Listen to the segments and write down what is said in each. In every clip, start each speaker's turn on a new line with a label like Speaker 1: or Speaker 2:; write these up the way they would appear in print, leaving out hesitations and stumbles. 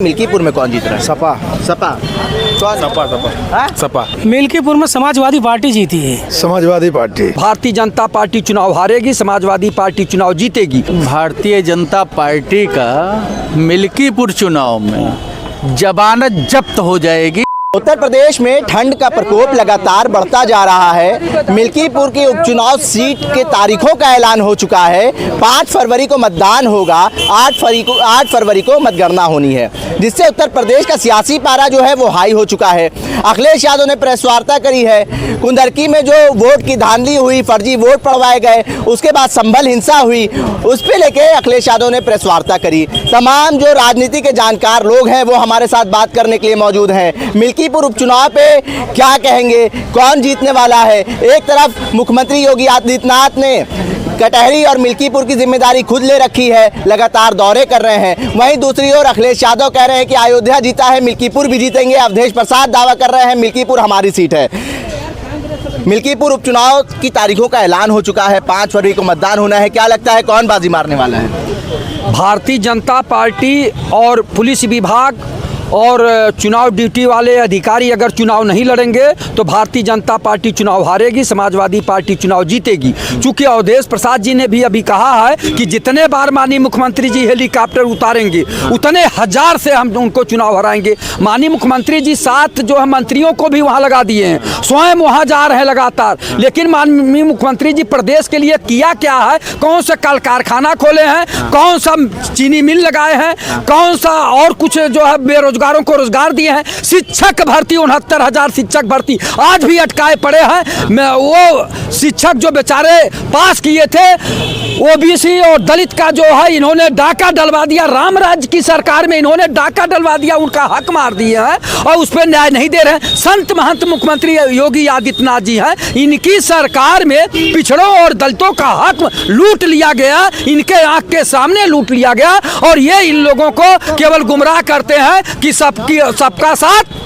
Speaker 1: मिल्कीपुर में कौन जीत रहा है?
Speaker 2: सपा
Speaker 1: सपा कौन?
Speaker 2: सपा
Speaker 1: सपा
Speaker 3: मिल्कीपुर में समाजवादी पार्टी जीती है।
Speaker 2: समाजवादी पार्टी।
Speaker 4: भारतीय जनता पार्टी चुनाव हारेगी, समाजवादी पार्टी चुनाव जीतेगी।
Speaker 5: भारतीय जनता पार्टी का मिल्कीपुर चुनाव में जमानत जब्त हो जाएगी।
Speaker 1: उत्तर प्रदेश में ठंड का प्रकोप लगातार बढ़ता जा रहा है। मिल्कीपुर की उपचुनाव सीट के तारीखों का ऐलान हो चुका है। 5 फरवरी को मतदान होगा, 8 फरवरी को मतगणना होनी है, जिससे उत्तर प्रदेश का सियासी पारा जो है वो हाई हो चुका है। अखिलेश यादव ने प्रेस वार्ता करी है। कुंदरकी में जो वोट की धांधली हुई, फर्जी वोट पड़वाए गए, उसके बाद संभल हिंसा हुई, उस पर लेके अखिलेश यादव ने प्रेस वार्ता करी। तमाम जो राजनीति के जानकार लोग हैं वो हमारे साथ बात करने के लिए मौजूद हैं। मिल्कीपुर उपचुनाव पे क्या कहेंगे, कौन जीतने वाला है? एक तरफ मुख्यमंत्री योगी आदित्यनाथ ने कटहरी और मिल्कीपुर की जिम्मेदारी खुद ले रखी है, लगातार दौरे कर रहे हैं। वहीं दूसरी ओर अखिलेश यादव कह रहे हैं कि अयोध्या जीता है, मिल्कीपुर भी जीतेंगे। अवधेश प्रसाद दावा कर रहे हैं मिल्कीपुर हमारी सीट है। मिल्कीपुर उपचुनाव की तारीखों का ऐलान हो चुका है, 5 फरवरी को मतदान होना है। क्या लगता है कौन बाजी मारने वाला है?
Speaker 4: भारतीय जनता पार्टी और पुलिस विभाग और चुनाव ड्यूटी वाले अधिकारी अगर चुनाव नहीं लड़ेंगे तो भारतीय जनता पार्टी चुनाव हारेगी, समाजवादी पार्टी चुनाव जीतेगी। चूंकि अवधेश प्रसाद जी ने भी अभी कहा है कि जितने बार माननीय मुख्यमंत्री जी हेलीकॉप्टर उतारेंगे उतने हजार से हम उनको चुनाव हराएंगे। माननीय मुख्यमंत्री जी 7 जो है मंत्रियों को भी वहां लगा दिए हैं, स्वयं वहां जा रहे हैं लगातार। लेकिन माननीय मुख्यमंत्री जी प्रदेश के लिए किया क्या है? कौन सा कल कारखाना खोले हैं, कौन सा चीनी मिल लगाए हैं, कौन सा और कुछ जो है बेरोजगारों को रोजगार दिए हैं। शिक्षक भर्ती 69,000 शिक्षक भर्ती आज भी अटकाए पड़े हैं। वो शिक्षक जो बेचारे पास किए थे, ओबीसी और दलित का जो है इन्होंने डाका डलवा दिया। राम राज्य की सरकार में इन्होंने डाका डलवा दिया, उनका हक मार दिए हैं और उस पर न्याय नहीं दे रहे हैं। संत महंत मुख्यमंत्री योगी आदित्यनाथ जी हैं, इनकी सरकार में पिछड़ों और दलितों का हक लूट लिया गया, इनके आंख के सामने लूट लिया गया। और ये इन लोगों को केवल गुमराह करते हैं कि सबका साथ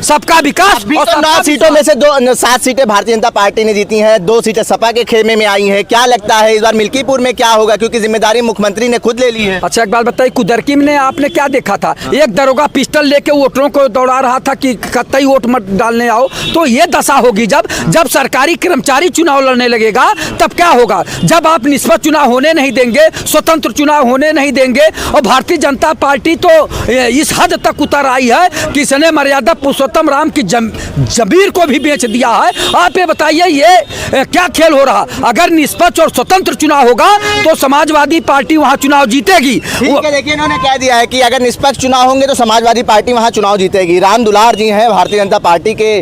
Speaker 4: सबका विकास।
Speaker 1: और 9 सीटों में से 7 सीटें भारतीय जनता पार्टी ने जीती हैं, 2 सीटें सपा के खेमे में आई हैं। क्या लगता है इस बार मिल्कीपुर में क्या होगा, क्योंकि जिम्मेदारी मुख्यमंत्री ने खुद ले ली है?
Speaker 4: अच्छा एक बात बताइए, कुदरकी में आपने क्या देखा था? एक दरोगा पिस्टल लेके वोटरों को दौड़ा रहा था कि कतई वोट मत डालने आओ। तो ये दशा होगी जब सरकारी कर्मचारी चुनाव लड़ने लगेगा, तब क्या होगा? जब आप निष्पक्ष चुनाव होने नहीं देंगे, स्वतंत्र चुनाव होने नहीं देंगे। और भारतीय जनता पार्टी तो इस हद तक उतर आई है कि इसने मर्यादा पुरुषोत्तम राम की जमीर को भी बेच दिया है। आप ये बताइए ये क्या खेल हो रहा? अगर निष्पक्ष और स्वतंत्र चुनाव होगा तो समाजवादी पार्टी वहां चुनाव जीतेगी।
Speaker 1: ठीक है, देखिए इन्होंने कह दिया है कि अगर निष्पक्ष चुनाव होंगे तो समाजवादी पार्टी वहां चुनाव जीतेगी। राम दुलार जी हैं, भारतीय जनता पार्टी के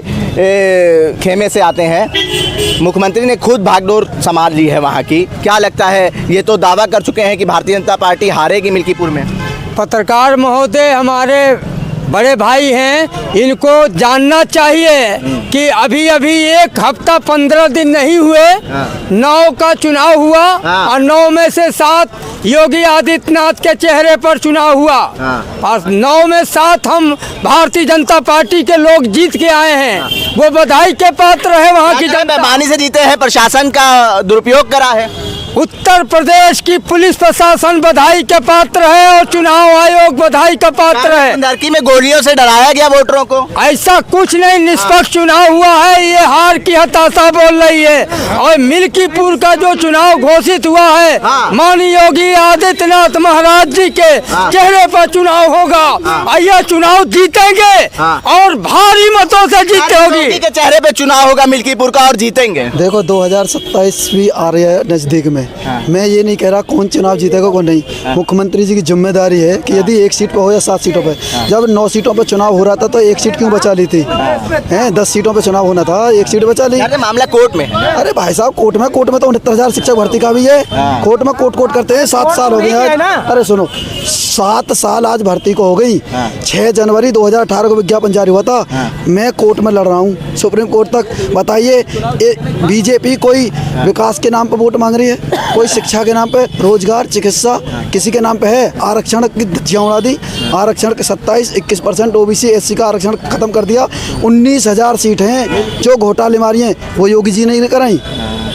Speaker 1: खेमे से आते हैं। मुख्यमंत्री ने खुद भागडोर संभाल ली है वहाँ की। क्या लगता है, ये तो दावा कर चुके हैं कि भारतीय जनता पार्टी हारेगी मिल्कीपुर में?
Speaker 6: पत्रकार महोदय हमारे बड़े भाई हैं, इनको जानना चाहिए कि अभी 1 हफ्ता 15 दिन नहीं हुए, 9 का चुनाव हुआ और 9 में से 7 योगी आदित्यनाथ के चेहरे पर चुनाव हुआ और 9 में 7 हम भारतीय जनता पार्टी के लोग जीत के आए हैं। वो बधाई के पात्र है। वहाँ की जनता
Speaker 1: बेईमानी से जीते हैं, प्रशासन का दुरुपयोग करा है।
Speaker 6: उत्तर प्रदेश की पुलिस प्रशासन बधाई के पात्र है और चुनाव आयोग बधाई का पात्र है।
Speaker 1: कुंदरकी में गोलियों से डराया गया वोटरों को?
Speaker 6: ऐसा कुछ नहीं, निष्पक्ष चुनाव हुआ है। ये हार की हताशा बोल रही है। और मिल्कीपुर का जो चुनाव घोषित हुआ है, माननीय योगी आदित्यनाथ महाराज जी के चेहरे पर चुनाव होगा। यह चुनाव जीतेंगे और भारी मतों से जीते होगी।
Speaker 1: के चेहरे पे चुनाव होगा मिल्कीपुर का और जीतेंगे।
Speaker 2: देखो 2027 भी आ रही है नजदीक में। मैं ये नहीं कह रहा कौन चुनाव जीतेगा कौन नहीं। मुख्यमंत्री जी की जिम्मेदारी है कि यदि 1 सीट पर हो या 7 सीटों पर। जब 9 सीटों पर चुनाव हो रहा था तो 1 सीट क्यों बचा ली थी? 10 सीटों पर चुनाव होना था, 1 सीट बचा ली।
Speaker 1: मामला कोर्ट में।
Speaker 2: अरे भाई साहब, कोर्ट में तो 69,000 शिक्षक भर्ती का भी है। कोर्ट में कोर्ट करते हैं। 7 साल हो गए। अरे सुनो, 7 साल आज भर्ती को हो गई। 6 जनवरी 2018 को विज्ञापन जारी हुआ था। मैं कोर्ट में लड़ रहा हूँ, सुप्रीम कोर्ट तक। बताइए बीजेपी कोई विकास के नाम पर वोट मांग रही है? कोई शिक्षा के नाम पे, रोजगार, चिकित्सा किसी के नाम पे है? आरक्षण की धज्जियां उड़ा दी। आरक्षण के 27-21% OBC SC का आरक्षण खत्म कर दिया। 19,000 सीट हैं जो घोटाले मारी हैं, वो योगी जी ने कराई,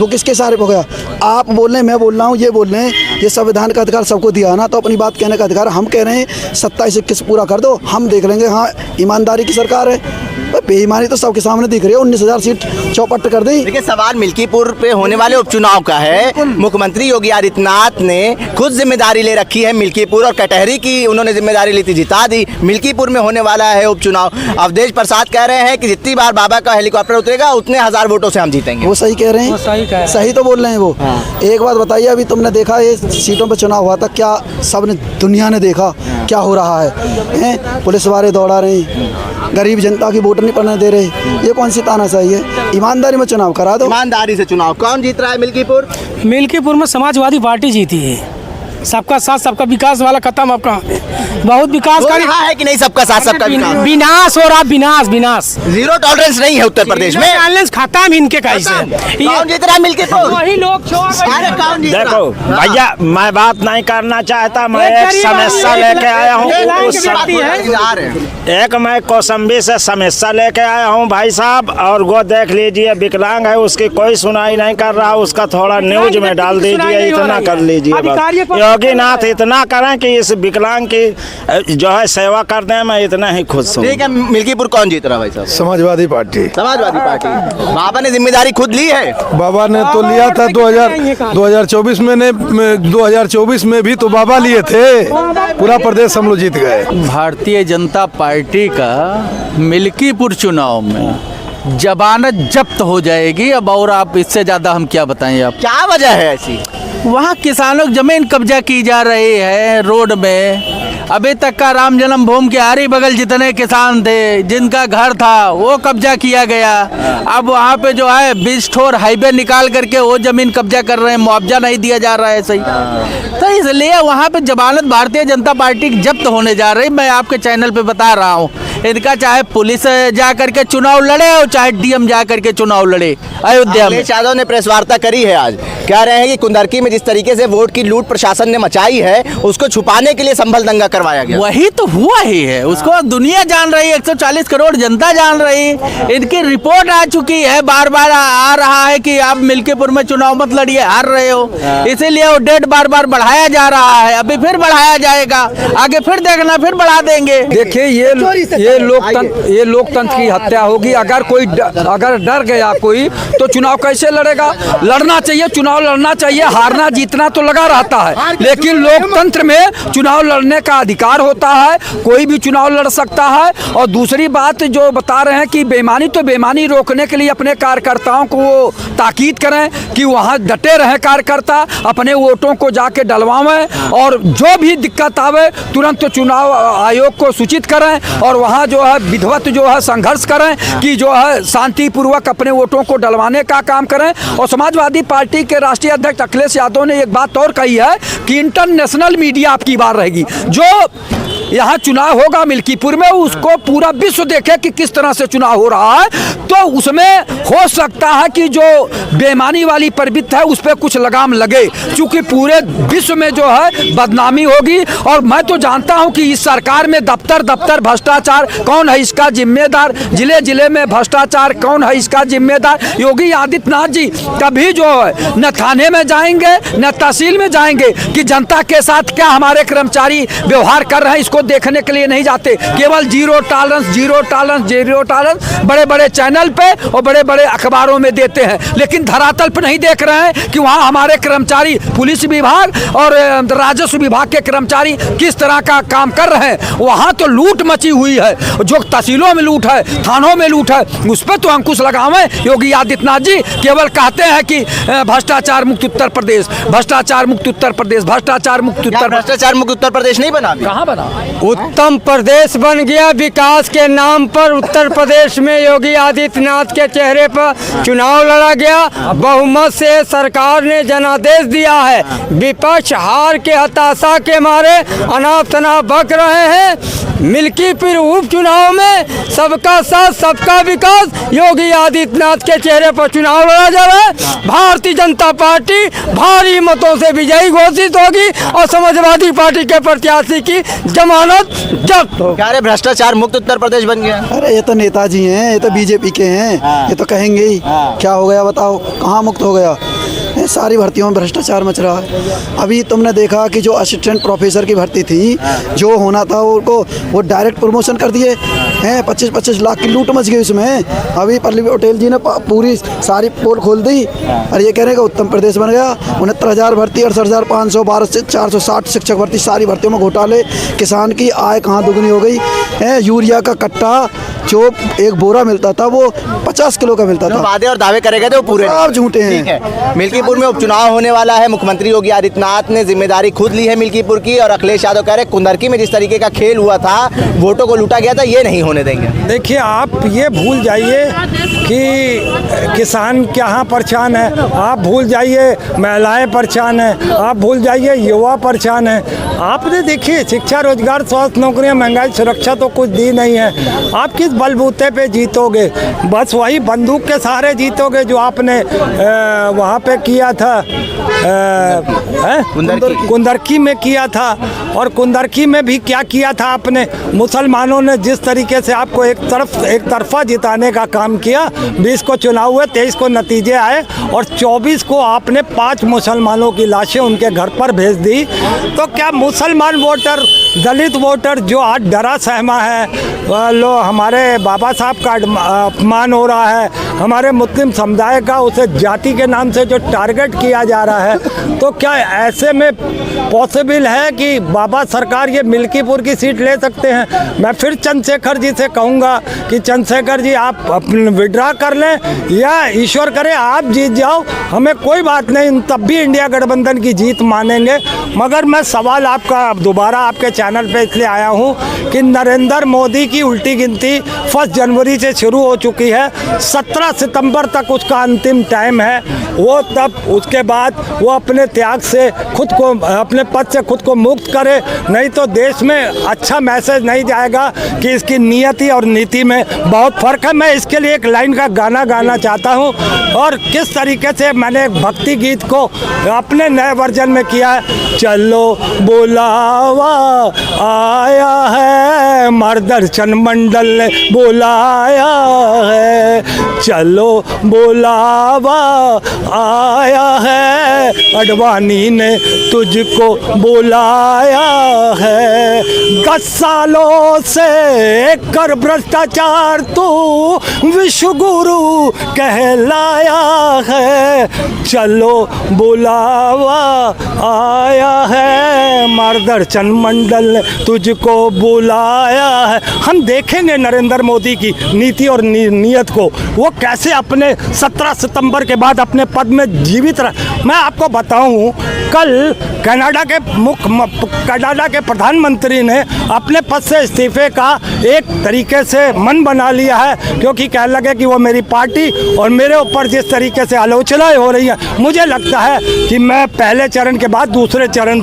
Speaker 2: वो किसके सहारे हो गया? आप बोल रहे हैं, मैं बोल रहा हूँ, ये बोल रहे हैं, ये संविधान का अधिकार सबको दिया है ना, तो अपनी बात कहने का अधिकार। हम कह रहे हैं 27-21 पूरा कर दो, हम देख लेंगे। हाँ, ईमानदारी की सरकार है, बेईमानी तो सबके सामने दिख रही है। 19,000 सीट चौपट कर दी।
Speaker 1: देखिए, सवाल मिल्कीपुर पे होने वाले उपचुनाव का है। मुख्यमंत्री योगी आदित्यनाथ ने खुद जिम्मेदारी ले रखी है मिल्कीपुर और कटहरी की, उन्होंने जिम्मेदारी ली थी, जिता दी। मिल्कीपुर में होने वाला है उपचुनाव। अवधेश प्रसाद कह रहे हैं कि जितनी बार बाबा का हेलीकॉप्टर उतरेगा उतने 1000 वोटों से हम जीतेंगे।
Speaker 2: वो सही कह रहे हैं, सही तो बोल रहे हैं वो। एक बात बताइए, अभी तुमने देखा ये सीटों पे चुनाव हुआ था, क्या सबने, दुनिया ने देखा क्या हो रहा है? पुलिस वाले दौड़ा रहे हैं, गरीब जनता की वोट नहीं पड़ने दे रहे। ये कौन सी तानाशाही है? ईमानदारी में चुनाव करा दो।
Speaker 1: ईमानदारी से चुनाव। कौन जीत रहा है मिल्कीपुर?
Speaker 3: मिल्कीपुर में समाजवादी पार्टी जीती है। सबका साथ सबका विकास वाला खत्म। आपका बहुत विकास
Speaker 1: हो रहा है कि नहीं? सबका साथ सबका विकास।
Speaker 3: विनाश हो रहा, विनाश विनाश।
Speaker 1: जीरो टॉलरेंस नहीं है उत्तर प्रदेश में।
Speaker 3: टॉलरेंस खत्म इनके कैसे?
Speaker 1: कौन जीत रहा है मिल्कीपुर?
Speaker 3: वही लोग
Speaker 1: अरे कौन जीत रहा?
Speaker 7: देखो भैया, मैं बात नहीं करना चाहता, मैं एक समस्या लेके आया हूँ। एक मैं कौसम्बी से समस्या लेके आया हूँ भाई साहब, और वो देख लीजिए, विकलांग है, उसकी कोई सुनाई नहीं कर रहा, उसका थोड़ा न्यूज में डाल दीजिए, इतना कर लीजिए। योगी नाथ इतना करें कि इस विकलांग की जो है सेवा कर दें, मैं इतना ही खुश हूँ।
Speaker 1: ठीक है, मिल्कीपुर कौन जीत रहा है भाई साहब?
Speaker 8: समाजवादी पार्टी।
Speaker 1: समाजवादी पार्टी। बाबा ने जिम्मेदारी खुद ली है।
Speaker 8: बाबा ने तो लिया था 2024 में, 2024 में भी तो बाबा लिए थे। पूरा प्रदेश हम लोग जीत गए।
Speaker 5: भारतीय जनता पार्टी का मिल्कीपुर चुनाव में जमानत जब्त हो जाएगी। अब और आप इससे ज़्यादा हम क्या बताएं? आप
Speaker 1: क्या वजह है ऐसी?
Speaker 5: वहाँ किसानों की जमीन कब्जा की जा रही है रोड में। अभी तक का राम जन्मभूमि के आरी बगल जितने किसान थे, जिनका घर था, वो कब्जा किया गया। अब वहाँ पे जो है 20 ठोर हाईवे निकाल करके वो जमीन कब्जा कर रहे हैं, मुआवजा नहीं दिया जा रहा है सही। तो इसलिए वहाँ पे जमानत भारतीय जनता पार्टी की जब्त होने जा रही। मैं आपके चैनल पे बता रहा हूँ, इनका चाहे पुलिस जा करके चुनाव लड़े और चाहे DM जा करके चुनाव लड़े अयोध्या में।
Speaker 1: यादव ने प्रेस वार्ता करी है आज, कह रहे हैं कि कुंदरकी में जिस तरीके से वोट की लूट प्रशासन ने मचाई है, उसको छुपाने के लिए संभल दंगा करवाया गया।
Speaker 5: वही तो हुआ ही है, उसको दुनिया जान रही है, 140 करोड़ जनता जान रही है। इनकी रिपोर्ट आ चुकी है, बार बार आ रहा है कि आप मिल्कीपुर में चुनाव मत लड़िए, हार रहे हो। इसीलिए वो डेट बार बार बढ़ाया जा रहा है, अभी फिर बढ़ाया जाएगा, आगे फिर देखना, फिर बढ़ा देंगे।
Speaker 4: देखिए, ये लोकतंत्र की हत्या होगी। अगर डर गया कोई तो चुनाव कैसे लड़ेगा? लड़ना चाहिए, चुनाव लड़ना चाहिए। हारना जीतना तो लगा रहता है, लेकिन लोकतंत्र में चुनाव लड़ने का अधिकार होता है, कोई भी चुनाव लड़ सकता है। और दूसरी बात जो बता रहे हैं कि बेईमानी, तो बेईमानी रोकने के लिए अपने कार्यकर्ताओं को वो ताकीद करें कि वहाँ डटे रहे कार्यकर्ता, अपने वोटों को जाके डलवाएं, और जो भी दिक्कत आवे तुरंत चुनाव आयोग को सूचित करें, और वहाँ जो है विधिवत जो है संघर्ष करें कि जो है शांतिपूर्वक अपने वोटों को डलवाने का काम करें। और समाजवादी पार्टी के राष्ट्रीय अध्यक्ष अखिलेश यादव ने एक बात और कही है कि इंटरनेशनल मीडिया आपकी बार रहेगी। जो यहाँ चुनाव होगा मिल्कीपुर में, उसको पूरा विश्व देखे कि किस तरह से चुनाव हो रहा है, तो उसमें हो सकता है कि जो बेईमानी वाली प्रवृत्ति है उस पर कुछ लगाम लगे, क्योंकि पूरे विश्व में जो है बदनामी होगी। और मैं तो जानता हूं कि इस सरकार में दफ्तर दफ्तर भ्रष्टाचार, कौन है इसका जिम्मेदार? जिले जिले में भ्रष्टाचार, कौन है इसका जिम्मेदार? योगी आदित्यनाथ जी कभी जो है न थाने में जाएंगे न तहसील में जाएंगे कि जनता के साथ क्या हमारे कर्मचारी व्यवहार कर रहे हैं, इसको देखने के लिए नहीं जाते। केवल zero tolerance, zero tolerance, zero tolerance बड़े बड़े चैनल पे और बड़े बड़े अखबारों में देते हैं, लेकिन धरातल पे नहीं देख रहे हैं कि वहाँ हमारे कर्मचारी, पुलिस विभाग और राजस्व विभाग के कर्मचारी किस तरह का काम कर रहे हैं। वहाँ तो लूट मची हुई है, जो तहसीलों में लूट है, थानों में लूट है, उस पर तो अंकुश लगावें। योगी आदित्यनाथ जी केवल कहते हैं कि भ्रष्टाचार मुक्त उत्तर प्रदेश, भ्रष्टाचार मुक्त उत्तर प्रदेश, भ्रष्टाचार मुक्त
Speaker 1: उत्तर प्रदेश नहीं बना?
Speaker 4: कहाँ बना?
Speaker 6: उत्तम प्रदेश बन गया। विकास के नाम पर उत्तर प्रदेश में योगी आदित्यनाथ के चेहरे पर चुनाव लड़ा गया। बहुमत से सरकार ने जनादेश दिया है। विपक्ष हार के हताशा के मारे अनाप तनाप बक रहे हैं। मिल्कीपुर उपचुनाव में सबका साथ सबका विकास योगी आदित्यनाथ के चेहरे पर चुनाव लड़ा जा रहा है। भारतीय जनता पार्टी भारी मतों से विजयी घोषित होगी और समाजवादी पार्टी के प्रत्याशी की जमानत जब्त होगी।
Speaker 1: क्या रे भ्रष्टाचार मुक्त उत्तर प्रदेश बन गया?
Speaker 2: अरे ये तो नेताजी हैं, ये तो बीजेपी के हैं, ये तो कहेंगे ही। क्या हो गया बताओ, कहाँ मुक्त हो गया? ये सारी भर्तियों में भ्रष्टाचार मच रहा है। अभी तुमने देखा कि जो असिस्टेंट प्रोफेसर की भर्ती थी, जो होना था उनको वो डायरेक्ट प्रमोशन कर दिए हैं। 25-25 लाख की लूट मच गई उसमें। अभी प्रदीप पटेल जी ने पूरी सारी पोल खोल दी और ये कह रहे हैं कि उत्तम प्रदेश बन गया। 69,000 भर्ती, 68,500, 460 शिक्षक भर्ती, सारी भर्तियों में घोटाले। किसान की आय कहाँ दुगनी हो गई है। यूरिया का कट्टा जो एक बोरा मिलता था वो 50 किलो का मिलता
Speaker 1: जो
Speaker 2: था।
Speaker 1: वादे और दावे करे गए थे वो पूरे
Speaker 2: सब झूठे हैं।
Speaker 1: ठीक है। मिल्कीपुर में उपचुनाव होने वाला है। मुख्यमंत्री योगी आदित्यनाथ ने जिम्मेदारी खुद ली है मिल्कीपुर की, और अखिलेश यादव कह रहे कुंदरकी में जिस तरीके का खेल हुआ था, वोटों को लूटा गया था, ये नहीं होने देंगे।
Speaker 9: देखिए, आप ये भूल जाइए कि किसान कहाँ परेशान है, आप भूल जाइए महिलाएं परेशान हैं, आप भूल जाइए युवा परेशान है। आपने देखिए शिक्षा, रोजगार, स्वास्थ्य, नौकरियां, महंगाई, सुरक्षा तो कुछ दी नहीं है। आप किस बलबूते पे जीतोगे? बस वही बंदूक के सहारे जीतोगे जो आपने वहाँ पे किया था, कुंदरकी में किया था। और कुंदरकी में भी क्या किया था आपने? मुसलमानों ने जिस तरीके से आपको एक तरफा जिताने का काम किया। 20 को चुनाव हुए, 23 को नतीजे आए और 24 को आपने 5 मुसलमानों की लाशें उनके घर पर भेज दी। तो क्या मुसलमान वोटर, दलित वोटर जो आज डरा सहमा है, लो हमारे बाबा साहब का अपमान हो रहा है, हमारे मुस्लिम समुदाय का उसे जाति के नाम से जो टारगेट किया जा रहा है, तो क्या ऐसे में पॉसिबल है कि बाबा सरकार ये मिल्कीपुर की सीट ले सकते हैं? मैं फिर चंद्रशेखर जी से कहूँगा कि चंद्रशेखर जी आप अपने विड्रा कर लें या ईश्वर करे आप जीत जाओ, हमें कोई बात नहीं, तब भी इंडिया गठबंधन की जीत मानेंगे। मगर मैं सवाल आपका दोबारा आपके चैनल पे इसलिए आया हूँ कि नरेंद्र मोदी की उल्टी गिनती 1 जनवरी से शुरू हो चुकी है। 17 सितंबर तक उसका अंतिम टाइम है। वो तब उसके बाद वो अपने त्याग से खुद को, अपने पद से खुद को मुक्त करे, नहीं तो देश में अच्छा मैसेज नहीं जाएगा कि इसकी नियति और नीति में बहुत फ़र्क है। मैं इसके लिए एक लाइन का गाना गाना चाहता हूँ और किस तरीके से मैंने एक भक्ति गीत को अपने नए वर्जन में किया है। चलो बुलावा आया है, मार्गदर्शन मंडल ने बुलाया है, चलो बुलावा आया है, अडवाणी ने तुझको बुलाया है। 10 सालों से कर भ्रष्टाचार तू विश्व गुरु कहलाया है, चलो बुलावा आया है, मार्गदर्शन मंडल ने तुझको बुलाया है। हम देखेंगे नरेंद्र मोदी की नीति और नीयत को, वो कैसे अपने 17 सितंबर के बाद अपने पद में जीवित रह। मैं आपको बताऊं, कल कनाडा के प्रधानमंत्री ने अपने पद से इस्तीफे का एक तरीके से मन बना लिया है, क्योंकि कहने लगे कि वो मेरी पार्टी और मेरे ऊपर जिस तरीके से आलोचनाएं हो रही हैं, मुझे लगता है कि मैं पहले चरण के बाद दूसरे चरण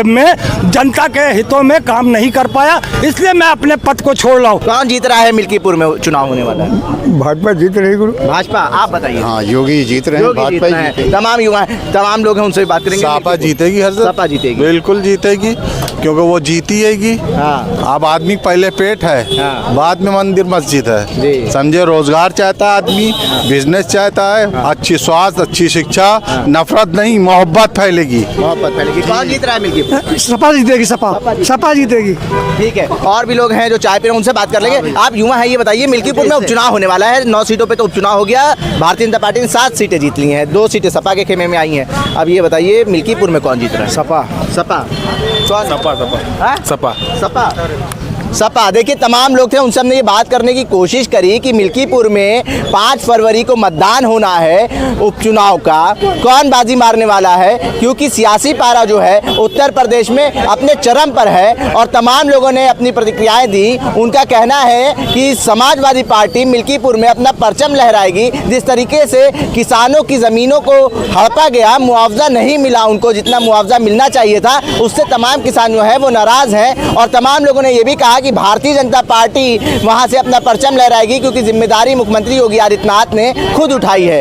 Speaker 9: में जनता के हितों में काम नहीं कर पाया, इसलिए मैं अपने पद को छोड़ रहा हूँ।
Speaker 1: कौन जीत रहा है मिल्कीपुर में चुनाव होने वाला है?
Speaker 8: भाजपा जीत रही गुरु।
Speaker 1: भाजपा, आप बताइए।
Speaker 10: हाँ, योगी जीत रहे हैं, भाजपा ही जीतेगी।
Speaker 1: तमाम युवा, तमाम लोग हैं, उनसे भी बात करेंगे।
Speaker 10: सपा जीतेगी, हर
Speaker 1: सपा जीतेगी,
Speaker 10: बिल्कुल जीतेगी, क्योंकि वो जीती हैगी। अब आदमी पहले पेट है, बाद में मंदिर मस्जिद है, समझे। रोजगार चाहता है आदमी, बिजनेस चाहता है, अच्छी स्वास्थ्य, अच्छी शिक्षा, नफरत नहीं, मोहब्बत फैलेगी।
Speaker 1: कौन जीत रहा है मिल्कीपुर?
Speaker 2: सपा जीतेगी, सपा जीतेगी।
Speaker 1: ठीक है, और भी लोग हैं जो चाय पी रहे हैं, उनसे बात कर लेंगे। आप युवा हैं, ये बताइए, मिल्कीपुर में उपचुनाव होने वाला है। 9 सीटों पे तो उपचुनाव हो गया, भारतीय जनता पार्टी ने 7 सीटें जीत ली हैं, 2 सीटें सपा के खेमे में आई हैं। अब ये बताइए मिल्कीपुर में कौन जीत रहा है?
Speaker 9: सपा।
Speaker 1: सपा।
Speaker 8: सपा।
Speaker 1: सपा। सपा देखिए तमाम लोग थे, उन सब ने ये बात करने की कोशिश करी कि मिल्कीपुर में 5 फरवरी को मतदान होना है उपचुनाव का, कौन बाजी मारने वाला है, क्योंकि सियासी पारा जो है उत्तर प्रदेश में अपने चरम पर है। और तमाम लोगों ने अपनी प्रतिक्रियाएं दी। उनका कहना है कि समाजवादी पार्टी मिल्कीपुर में अपना परचम लहराएगी। जिस तरीके से किसानों की ज़मीनों को हड़पा गया, मुआवजा नहीं मिला उनको जितना मुआवजा मिलना चाहिए था, उससे तमाम किसान जो है वो नाराज़ हैं। और तमाम लोगों ने ये भी कहा कि भारतीय जनता पार्टी वहाँ से अपना परचम लहराएगी, क्योंकि जिम्मेदारी मुख्यमंत्री योगी आदित्यनाथ ने खुद उठाई है।